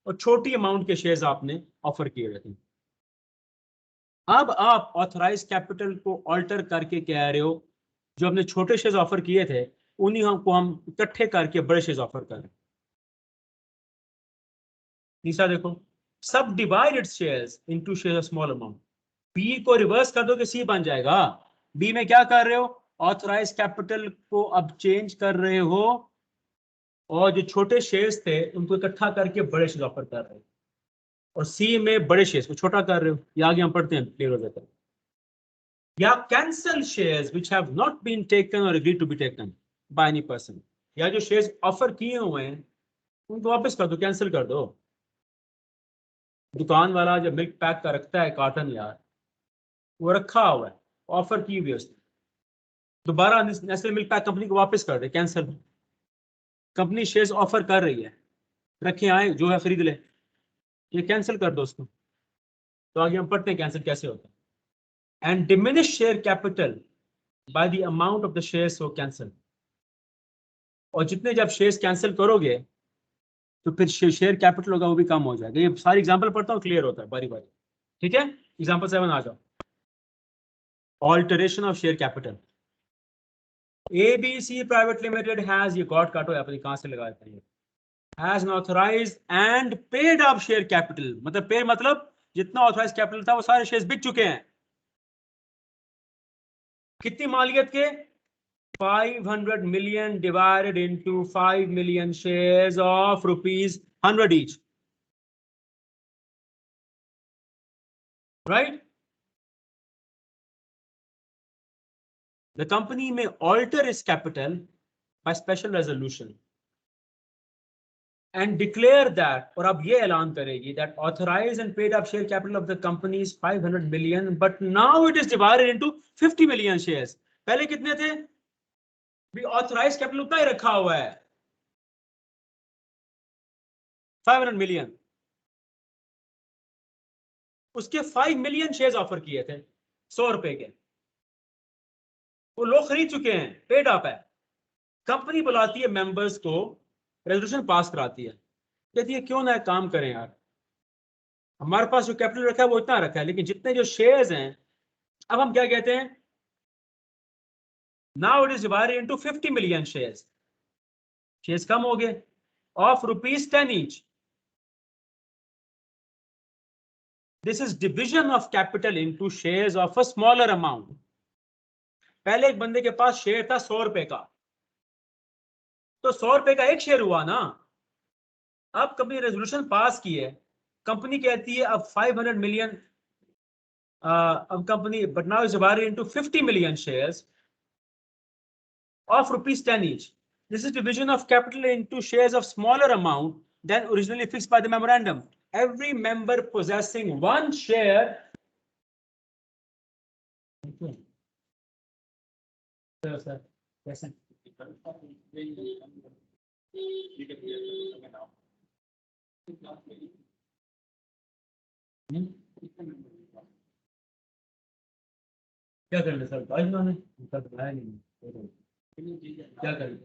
और छोटी अमाउंट के शेयर्स आपने ऑफर किए हुए थे। अब आप ऑथराइज कैपिटल को ऑल्टर करके कह रहे हो जो हमने छोटे शेयर्स ऑफर किए थे उन्हीं हमको हम इकट्ठे करके बड़े शेयर्स ऑफर कर रहे हैं। तीसरा देखो, subdivide its shares into shares of small amount. B को रिवर्स कर दो कि सी बन जाएगा। बी में क्या कर रहे हो, ऑथराइज कैपिटल को अब चेंज कर रहे हो और जो छोटे शेयर्स थे उनको इकट्ठा करके बड़े शेयर्स ऑफर कर रहे हो, और सी में बड़े शेयर्स को छोटा कर रहे हो। ये आगे हम पढ़ते हैं, क्लियर हो जाता है। या cancel shares which have not been taken और agreed to be taken by any person, या जो शेयर्स ऑफर किए हुए हैं उनको वापस कर दो, कैंसिल कर दो। दुकान वाला जब मिल्क पैक का रखता है कार्टन, यार वो रखा हुआ है, ऑफर की हुई है उसने, दोबारा नेस्ले मिल्क पैक कंपनी को वापस कर दे, कैंसिल। कंपनी शेयर्स ऑफर कर रही है, रखे आए, जो है खरीद ले, ये कैंसिल कर दो उसको। तो आगे हम पढ़ते हैं कैंसिल कैसे होता है। And diminish share capital by the amount of the shares so cancel. और जितने जब शेयर्स कैंसिल करोगे तो फिर शेयर कैपिटल होगा वो भी कम हो जाएगा। ये सारी एग्जांपल पढ़ता हूँ, क्लियर होता है बारी बारी, ठीक है। एग्जांपल 7 आ जाओ। Alteration of share capital. ABC private limited has, ये गॉड काटो अपनी कहां से लगाया था ये, has an authorised and paid up share capital. मतलब पेड मतलब जितना ऑथराइज कैपिटल था वो सारे शेयर्स बिक चुके हैं। कितनी मालियत के, 500 million divided into 5 million shares of ₹100 each, right? The company may alter its capital by special resolution and declare that, और अब ये ऐलान करेगी that authorized and paid up share capital of the company is 500 million, but now it is divided into 50 million shares। पहले कितने थे, भी ऑथराइज कैपिटल उतना ही रखा हुआ है 500 मिलियन, उसके 5 मिलियन शेयर्स ऑफर किए थे 100 रुपए के, वो लोग खरीद चुके हैं, पेड अप है। कंपनी बुलाती है मेंबर्स को, रेजोल्यूशन पास कराती है, कहती है क्यों ना एक काम करें यार, हमारे पास जो कैपिटल रखा है वो इतना रखा है, लेकिन जितने जो शेयर्स हैं अब हम क्या कहते हैं, now it is divided into 50 million shares. Shares कम हो गए of ₹10 each. This is division of capital into shares of a smaller amount. पहले एक बंदे के पास शेयर था 100 रुपए का, तो 100 रुपए का एक शेयर हुआ ना। अब कंपनी रेजोल्यूशन पास की है, कंपनी कहती है अब 500 मिलियन, अब company but now is divided into 50 million shares of ₹10 each. This is division of capital into shares of smaller amount than originally fixed by the memorandum. Every member possessing one share. क्या कर ले सर, बताया नहीं क्या करें,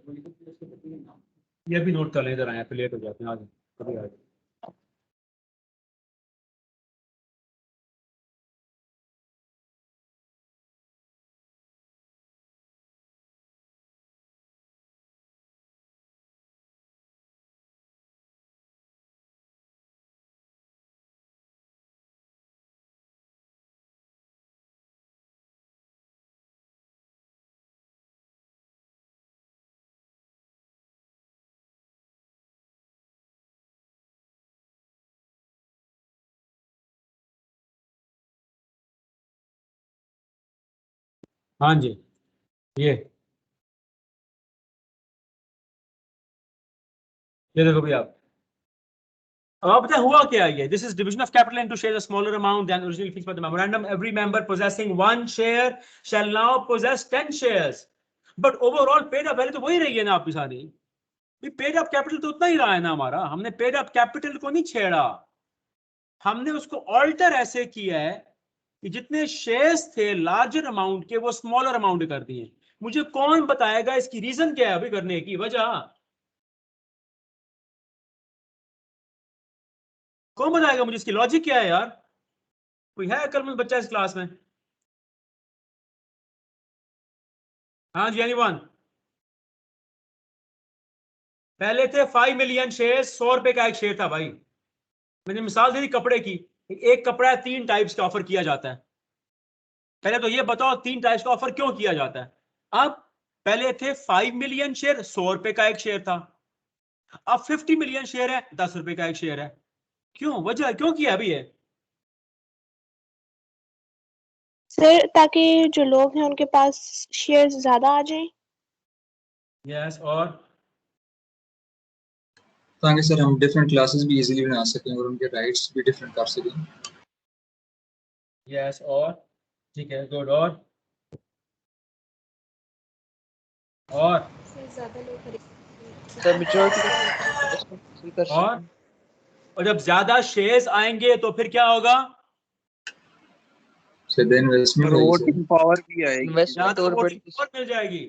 ये भी नोट कर लें, इधर आए पे लेट हो जाते हैं, आज कभी आए। हाँ जी, ये देखो भैया, अब पता है हुआ क्या है, this is division of capital into share, a smaller amount than originally fixed by the memorandum, every member possessing 1 share shall now possess 10 shares, but overall paid up value तो वही रही है ना आपकी सारी, पेड अप कैपिटल तो उतना ही रहा है ना हमारा, हमने पेड अप कैपिटल को नहीं छेड़ा, हमने उसको ऑल्टर ऐसे किया है कि जितने शेयर्स थे लार्जर अमाउंट के वो स्मॉलर अमाउंट कर दिए। मुझे कौन बताएगा इसकी रीजन क्या है अभी करने की वजह, कौन बताएगा मुझे इसकी लॉजिक क्या है यार, कोई है अक्लमंद बच्चा इस क्लास में? हाँ जी, एनीवन? पहले थे 5 मिलियन शेयर, 100 रुपए का एक शेयर था भाई, मैंने मिसाल दी थी कपड़े की, एक कपड़ा है 3 टाइप्स का ऑफर किया जाता है, पहले तो ये बताओ 3 टाइप्स का ऑफर क्यों किया जाता है? अब पहले थे 5 मिलियन शेयर, 100 रुपए का एक शेयर था, अब 50 मिलियन शेयर है, 10 रुपए का एक शेयर है, क्यों, वजह क्यों किया अभी है? सर ताकि जो लोग हैं उनके पास शेयर ज्यादा आ जाएं। यस, और ताकि सर हम डिफरेंट क्लासेस भी इजीली बना सकें और उनके राइट्स भी डिफरेंट कर सकें। यस, और ठीक है, गुड, और सर मेजॉरिटी और जब ज्यादा शेयर्स आएंगे तो फिर क्या होगा? सो द इन्वेस्टमेंट है वोटिंग पावर भी आएगी, इन्वेस्टमेंट और बड़ी मिल जाएगी,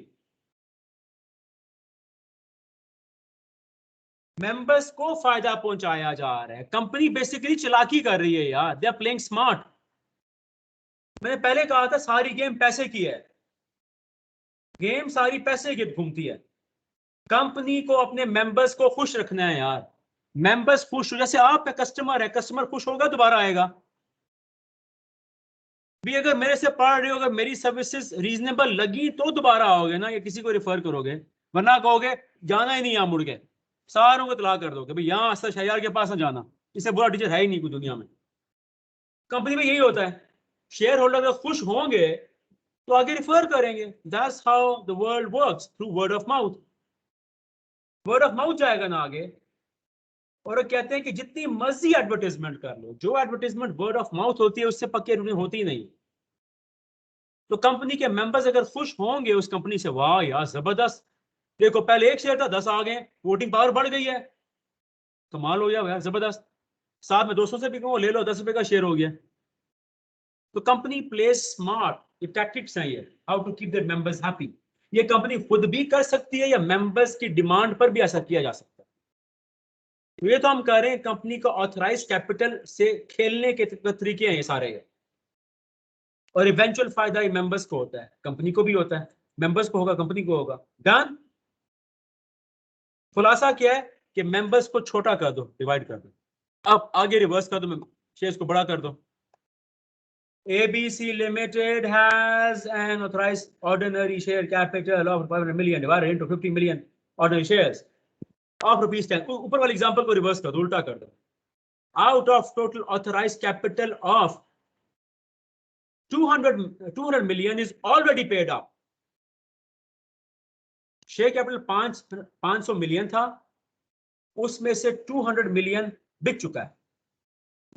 मेंबर्स को फायदा पहुंचाया जा रहा है, कंपनी बेसिकली चालाकी कर रही है यार, दे आर प्लेइंग स्मार्ट। मैंने पहले कहा था सारी गेम पैसे की है, गेम सारी पैसे की घूमती है, कंपनी को अपने मेंबर्स को खुश रखना है यार, मेंबर्स खुश हो, जैसे आप कस्टमर है, कस्टमर खुश होगा दोबारा आएगा भी, अगर मेरे से पढ़ रहे हो, अगर मेरी सर्विसेज रीजनेबल लगी तो दोबारा आओगे ना, या किसी को रिफर करोगे, वरना कहोगे जाना ही नहीं यहाँ मुड़ के, सारों को तलाक कर दोगे भाई, यहाँ असद शहयार के पास ना जाना, इससे बुरा टीचर है ही नहीं कोई दुनिया में। कंपनी में यही होता है, शेयर होल्डर अगर खुश होंगे तो आगे रिफर करेंगे, that's how the world works, through word of mouth, word of mouth जाएगा ना आगे, और कहते हैं कि जितनी मर्जी एडवर्टाइजमेंट कर लो, जो एडवर्टाइजमेंट वर्ड ऑफ माउथ होती है उससे पक्के होती ही नहीं। तो कंपनी के मेंबर्स अगर खुश होंगे उस कंपनी से, वाह यार जबरदस्त, देखो पहले 1 शेयर था 10 आ गए, वोटिंग पावर बढ़ गई है, कमाल हो गया यार, जबरदस्त, साथ में 200 से भी कहो, ले लो 10 रुपए का शेयर हो गया। तो कंपनी प्लेस स्मार्ट, ये टैक्टिक्स हैं, ये how to keep their members happy, ये कंपनी खुद भी कर सकती है या मेंबर्स की डिमांड पर भी ऐसा किया जा सकता है। तो ये तो हम कह रहे हैं कंपनी का ऑथराइज कैपिटल से खेलने के तरीके हैं ये सारे, और इवेंचुअल फायदा ये मेंबर्स को होता है, कंपनी को भी होता है, मेंबर्स को होगा, कंपनी को होगा। डन, खुलासा क्या है कि मेंबर्स को छोटा कर दो, डिवाइड कर दो, अब आगे रिवर्स कर दो, शेयर्स को बड़ा कर दो। ABC Limited has an authorized ordinary share capital of 500 million divided into 50 million ordinary shares of rupees 10। ऊपर वाले एग्जांपल को रिवर्स कर दो, उल्टा कर दो, out of total authorized capital of 200 million is already paid up। Share capital 500 million था, उसमें से 200 मिलियन बिक चुका है,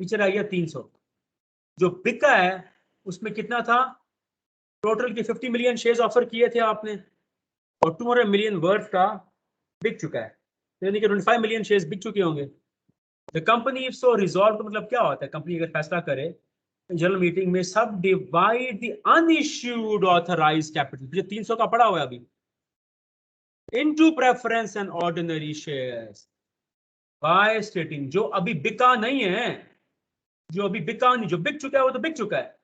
पीछे रह गया 300, जो बिका है उसमें कितना था, टोटल की 50 मिलियन शेयर्स ऑफर किए थे आपने, और 200 मिलियन वर्थ का बिक चुका है, यानी कि 25 मिलियन शेयर्स बिक चुके होंगे। The company if so resolve, तो मतलब क्या होता है, कंपनी अगर फैसला करे जनरल मीटिंग में, subdivide the unissued authorised capital, जो 300 का पड़ा हुआ है अभी, into preference and ordinary shares by stating, जो अभी बिका नहीं है, जो अभी बिका नहीं, जो बिक चुका है वो तो बिक चुका है,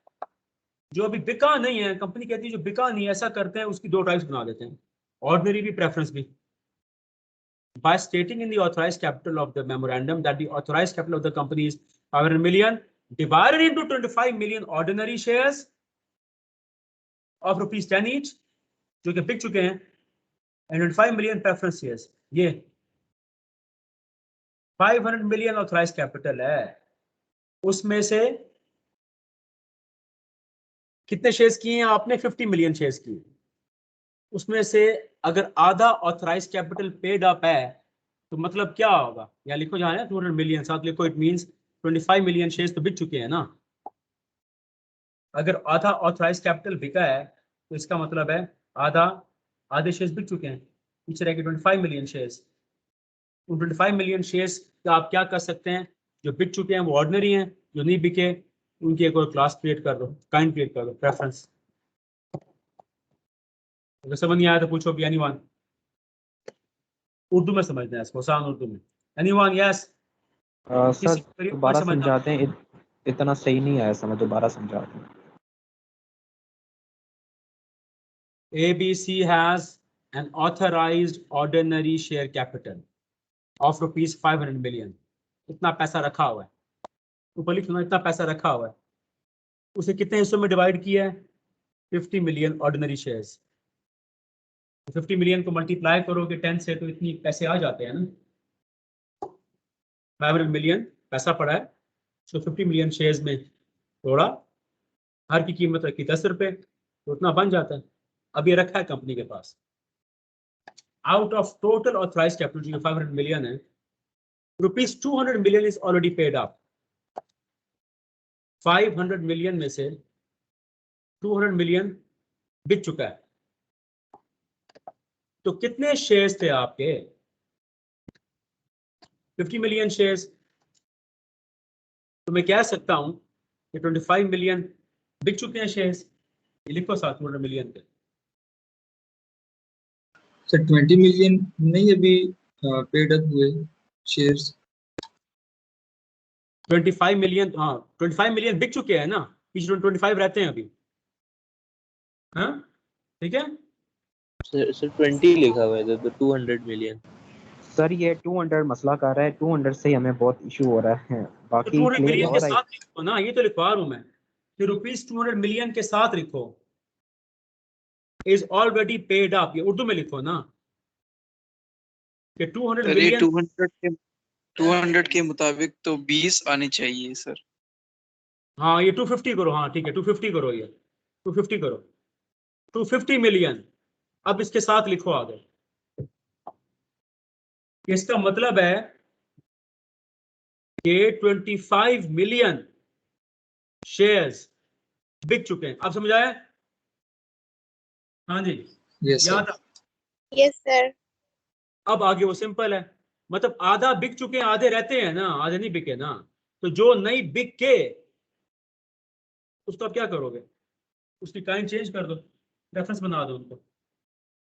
जो अभी बिका नहीं है, कंपनी कहती है जो बिका नहीं है, ऐसा करते हैं उसकी 2 टाइप्स बना देते हैं, ऑर्डिनरी भी प्रेफरेंस भी, by stating in the authorized capital of the memorandum that the authorized capital of the company is 500 million divided into 25 million ordinary shares of rupees 10 each, जो कि बिक चुके हैं, and 25 million preference shares, ये 500 मिलियन ऑथराइज कैपिटल है, उसमें से कितने शेयर्स किए हैं आपने? 50 मिलियन शेयर्स किए। उसमें से अगर आधा ऑथराइज कैपिटल पेड अप है तो मतलब क्या होगा? या लिखो जहाँ है 200 मिलियन, साथ लिखो, इट मींस 25 मिलियन शेयर्स तो बिक चुके हैं ना। अगर आधा ऑथराइज कैपिटल बिका है तो इसका मतलब है आधे शेयर्स बिक चुके हैं, पीछे रह गए 25 मिलियन शेयर्स। 25 मिलियन शेयर्स का आप क्या कर सकते हैं? जो बिक चुके हैं वो ऑर्डिनरी हैं, जो नहीं बिके उनकी एक और क्लास क्रिएट कर दो, काइंड क्रिएट कर दो, प्रेफरेंस। अगर समझ नहीं आया तो पूछो भी, एनीवन। उर्दू में समझना है इसको, आसान उर्दू में। एनीवन? यस। सर दोबारा समझाते हैं, इतना सही नहीं आया समझ, दोबारा समझाते हैं। ABC has an authorized ordinary share capital of ₹500 million. इतना पैसा रखा हुआ है, ऊपर लिखना, इतना पैसा रखा हुआ है। उसे कितने हिस्सों में डिवाइड किया है? 50 मिलियन ऑर्डिनरी शेयर्स। 50 मिलियन को मल्टीप्लाई करोगे 10 से तो इतनी पैसे आ जाते हैं ना। 500 मिलियन पैसा पड़ा है, सो 50 मिलियन शेयर्स में थोड़ा, हर की कीमत रखी 10 रुपए, तो उतना बन जाता है। अब ये रखा है कंपनी के पास। Out of total authorise capital जो 500 मिलियन है, ₹200 million is already paid up. 500 million में से 200 मिलियन बिक चुका है। तो कितने शेयर्स थे आपके? 50 मिलियन शेयर्स। तो मैं कह सकता हूं कि 25 मिलियन बिक चुके हैं शेयर्स। ये लिखो साथ 200 मिलियन के। सर 20 मिलियन नहीं अभी पेड अप हुए शेयर्स। 25 मिलियन, हाँ 25 मिलियन बिक चुके हैं ना, पीछे 25 रहते हैं अभी। हाँ ठीक है सर 20 लिखा हुआ है तो 200 मिलियन। सर ये 200 मसला कर रहा है, 200 से हमें बहुत इशू हो रहा है, तो बाकी 200 क्लियर मिलियन हो के रहा है। साथ लिखो ना, ये तो लिखवा रहा हूं मैं कि ₹200 मिलियन के साथ लिखो इज ऑलरेडी पेड अप। ये उर्दू में लिखो ना कि 200 मिलियन। 200 के मुताबिक तो 20 आने चाहिए सर। हाँ ये 250 करो, हाँ ठीक है 250 करो, ये 250 करो, 250 मिलियन। अब इसके साथ लिखो आगे। इसका मतलब है कि 25 मिलियन शेयर्स बिक चुके हैं। अब समझ आया? हाँ जी, यस याद? Yes sir. अब आगे वो सिंपल है, मतलब आधा बिक चुके हैं, आधे रहते हैं ना, आधे नहीं बिके ना। तो जो नहीं बिक के उसको आप क्या करोगे? उसकी काइंड चेंज कर दो, रेफरेंस बना दो उनको।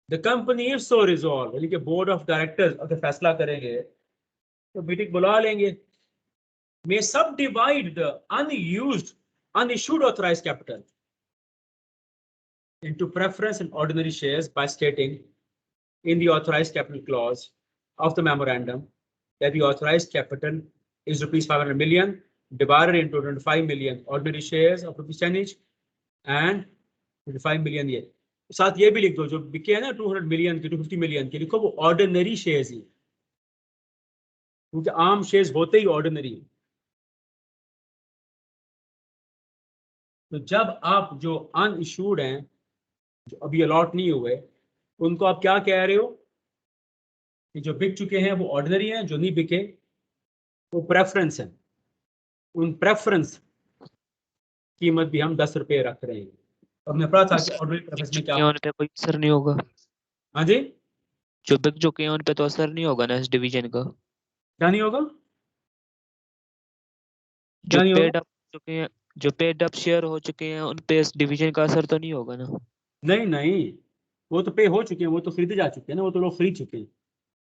The company if so resolve, यानी कि बोर्ड ऑफ डायरेक्टर्स अगर फैसला करेंगे तो मीटिंग बुला लेंगे। may subdivide the unissued authorized capital into preference and ordinary shares by stating in the authorized capital clause of the memorandum that the authorized capital is ₹500 million divided into 25 million ordinary shares of ₹10 each and 25 million ये साथ ये भी लिख दो, जो बिके है ना 200 मिलियन की 250 मिलियन की, लिखो वो ऑर्डिनरी शेयर्स ही, क्योंकि आम शेयर्स होते ही ऑर्डिनरी। तो जब आप जो अनइश्यूड हैं, जो अभी अलॉट नहीं हुए, उनको आप क्या कह रहे हो कि जो बिक चुके हैं वो ऑर्डिनरी हैं, जो नहीं बिके वो प्रेफरेंस है। उन प्रेफरेंस कीमत भी हम 10 रुपये रख रहे हैं। और हमने पढ़ा था कि ऑर्डिनरी प्रेफरेंस में क्या, उन पे कोई असर नहीं होगा। हाँ जी, जो बिक चुके हैं उन पे तो असर नहीं होगा ना इस डिवीजन का। क्या नहीं होगा? जो क्या नहीं होगा? पेड अप चुके हैं, जो पेड अप शेयर हो चुके हैं उन पे इस डिवीजन का असर तो नहीं होगा ना। नहीं नहीं, वो तो पे हो चुके हैं, वो तो खरीदे जा चुके हैं ना, वो तो लोग खरीद चुके हैं।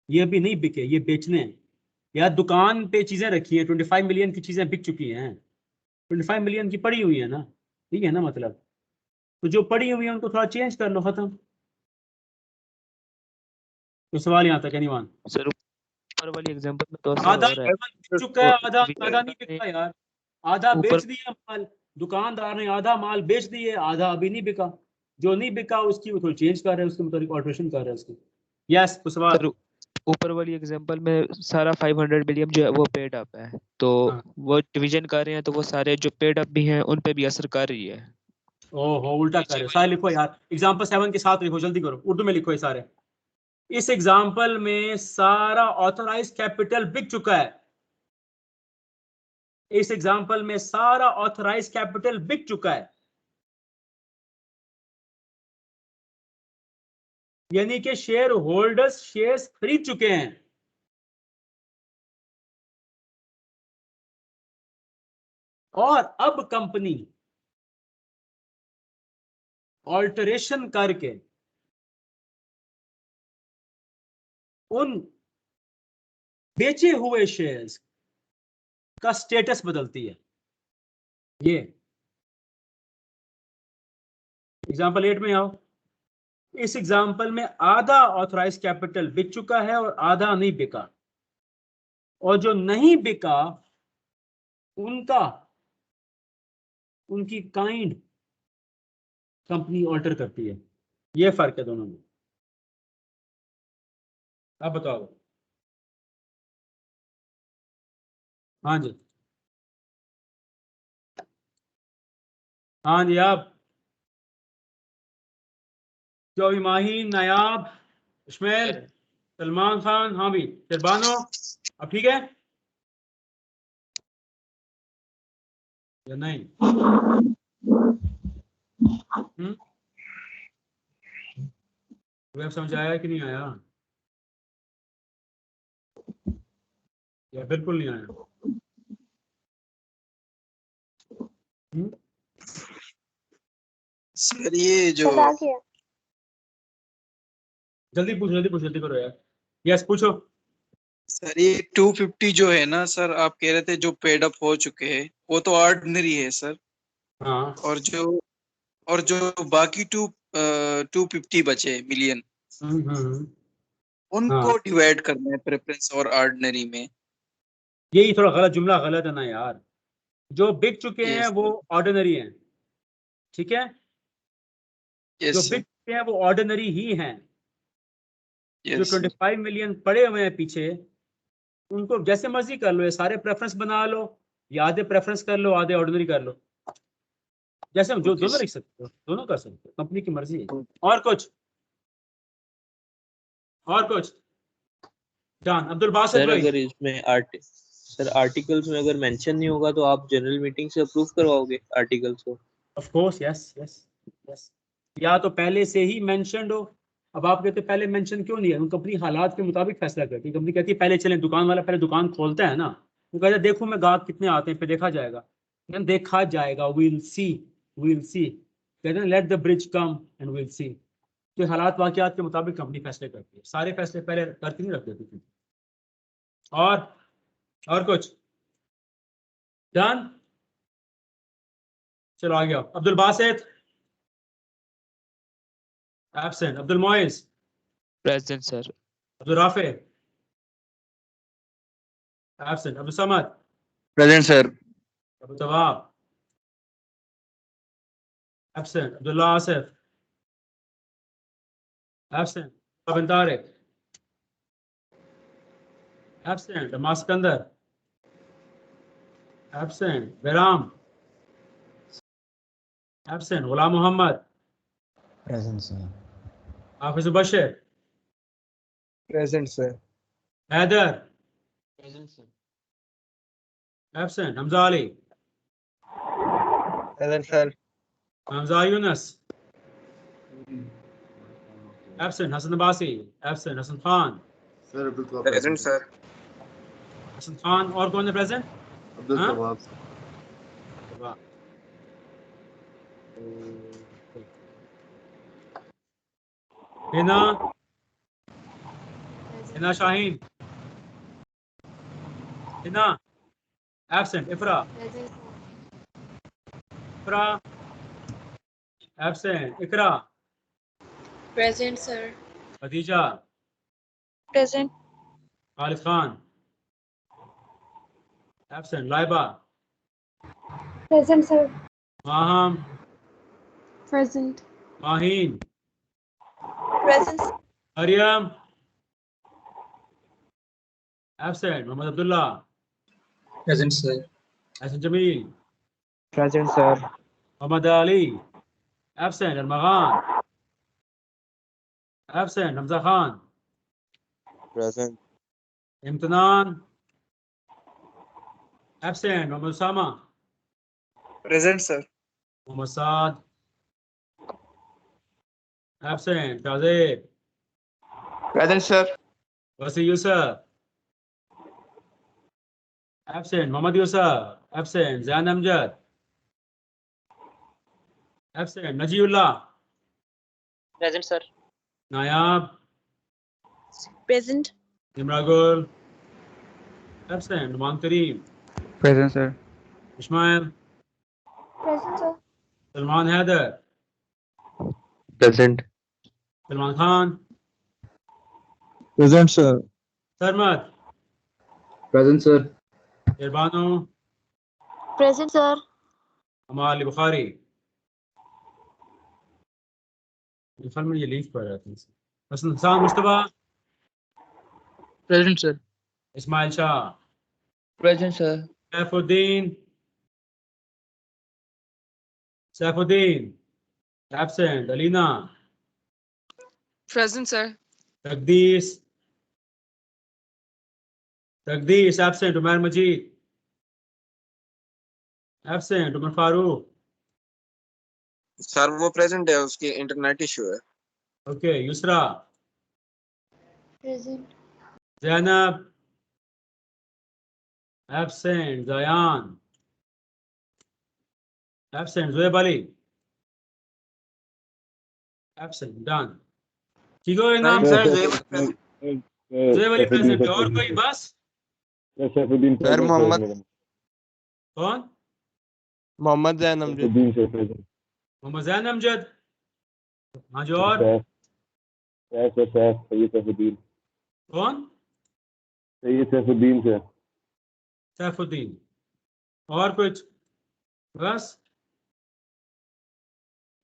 ये अभी नहीं बिके, ये बेचने हैं। या दुकान पे चीजें रखी हैं, 25 मिलियन की चीजें बिक चुकी हैं, 25 मिलियन की पड़ी हुई है ना, ठीक है ना मतलब। तो जो पड़ी हुई है उनको थोड़ा चेंज कर लो, खत्म। तो सवाल यहाँ तक, एनीवन? सर ऊपर वाली एग्जांपल में तो असर आधा हो रहा है। बिक चुका है, आधा आधा नहीं बिका यार। आधा ऊपर बेच दिया माल, दुकानदार ने आधा माल बेच दिए, आधा अभी नहीं बिका। जो नहीं बिका उसकी वो थोड़ी चेंज कर रहे हैं, उसके मुताबिक ऑल्टरेशन कर रहे हैं उसकी। यस, तो सवाल। सर ऊपर वाली एग्जांपल में सारा 500 मिलियन जो है वो पेड अप है, तो हाँ। वो डिवीजन कर रहे हैं तो वो सारे जो पेड अप भी हैं उन पे भी असर कर रही है। ओहो उल्टा कर रहे हो, सारे लिखो यार, एग्जाम्पल 7 के साथ लिखो, जल्दी करो, उर्दू में लिखो ये सारे। इस एग्जाम्पल में सारा ऑथराइज कैपिटल बिक चुका है, इस एग्जाम्पल में सारा ऑथराइज कैपिटल बिक चुका है, यानी कि शेयर होल्डर्स शेयर्स खरीद चुके हैं। और अब कंपनी ऑल्टरेशन करके उन बेचे हुए शेयर्स का स्टेटस बदलती है। ये एग्जाम्पल 8 में आओ। इस एग्जाम्पल में आधा ऑथराइज कैपिटल बिक चुका है और आधा नहीं बिका, और जो नहीं बिका उनकी काइंड कंपनी ऑल्टर करती है। ये फर्क है दोनों में। आप बताओ। हाँ जी, हाँ जी, आप जो अभी माहीन, नायाब, इस्माइल, सलमान खान, हाँ भी शरबानो, अब ठीक है या नहीं? तुम्हें समझ आया कि नहीं आया? या बिल्कुल नहीं आया? सर ये जो सर आ गया। जल्दी पूछो, जल्दी पूछो, जल्दी करो यार। यस पूछो। सर ये 250 जो है ना सर, आप कह रहे थे जो पेड अप हो चुके हैं वो तो ऑर्डिनरी है सर, हाँ और जो बाकी 250 बचे मिलियन, उनको हाँ, डिवाइड करना है प्रेफरेंस और ऑर्डिनरी में। यही थोड़ा गलत जुमला, गलत है ना यार। जो बिक चुके हैं यस वो ऑर्डिनरी हैं, ठीक है? जो यस बिक चुके हैं वो ऑर्डिनरी ही हैं। जो यस 25 मिलियन पड़े हुए हैं पीछे, उनको जैसे मर्जी कर लो, ये सारे प्रेफरेंस बना लो, या आधे प्रेफरेंस कर लो, आधे ऑर्डिनरी कर लो, जैसे जो ओके दोनों लिख सकते हो, दोनों कर सकते हो, कंपनी की मर्जी है। और कुछ? और कुछ? जान अब्दुल बासित सर भाई। अगर इसमें आर्टिकल्स में अगर मेंशन नहीं होगा तो आप जनरल मीटिंग से अप्रूव करवाओगे आर्टिकल्स को? Of course, yes yes yes. या तो पहले से ही मेंशन्ड हो। अब आप कहते पहले मेंशन क्यों नहीं है? कंपनी हालात के मुताबिक फैसला करती है। कंपनी कहती है पहले चलें, दुकान वाला पहले दुकान खोलता है ना, वो कहता है देखो मैं ग्राहक कितने आते हैं, फिर देखा जाएगा। देखा जाएगा, विल सी, विल सी, कहते हैं let the bridge come and will see. तो हालात वाकयात के मुताबिक कंपनी फैसले करती है, सारे फैसले पहले करती नहीं, रख देती थी। और कुछ? डन? चलो आ गया। Abdul Basit absent, Abdul Moiz, present sir. Abdul Rafay absent, Abdul Samad, present sir. Abdul Tawab absent, Abdullah Asif absent, bin Tariq absent, Amma Sikandar absent, Bairam absent, Ghulam Mohammad present sir. Hafiz Bashir present sir. Haider present sir. Absent, Hamza Ali present sir. Hamza Younus absent, Hasan Abbasi absent, Hasan Khan sir बिल्कुल प्रेजेंट सर। हसन खान। और कौन है प्रेजेंट? अब्दुल हाँ? तवाब। वाह। Hina, Hina Shaheen, Hina absent, Ifra absent, Iqra present sir. Khadija, present. Khalid Khan absent, Laiba, present sir. Maham, present. Maheen, present. Mariam absent, Mohammad Abdullah, present sir. Hasan Jamil, present sir. Mohammad Ali, Absent. Armagan. Absent. Hamza Khan. Present. Imtinan. Absent. Mohammad Usama. Present, sir. Mohammad Saad. Absent. Kazib. Present, sir. Wasi Yusuf. Absent. Mohammad Yusuf. Absent. Zain Amjad. Absent. Najiullah. Present, sir. Nayab. Present. Imragul. Absent. Numan Kareem. Present, sir. Ismail. Present, sir. Salman Haider. Present. Salman Khan. Present, sir. Sarmat. Present, sir. Irbano. Present, sir. Amal Bukhari. निफल में ये लीव पर रहते हैं Hasan Hassan Mustafa Present, sir. Ismail Shah Present, sir. Saifuddin absent Alina Present, sir. Taqdees absent Umar Majid absent Umar Farooq sir वो प्रेजेंट है, उसकी इंटरनेट इशू है। Okay Yusra Present. Zainab absent Zayan absent Zoheb Ali absent done ठीक हो इनाम सर ज़ुएब अली प्रेजेंट और कोई बस सर मोहम्मद कौन मोहम्मद जैन अमजद मोहम्मद ज़ैन अमजद हाँ जो और कौन सैफुद्दीन और कुछ बस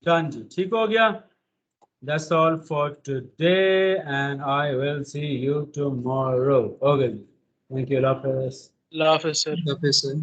डन जी ठीक हो गया that's all for today and I will see you tomorrow okay thank you Allah Hafiz अल्लाह हाफिज़, सर। Okay, sir.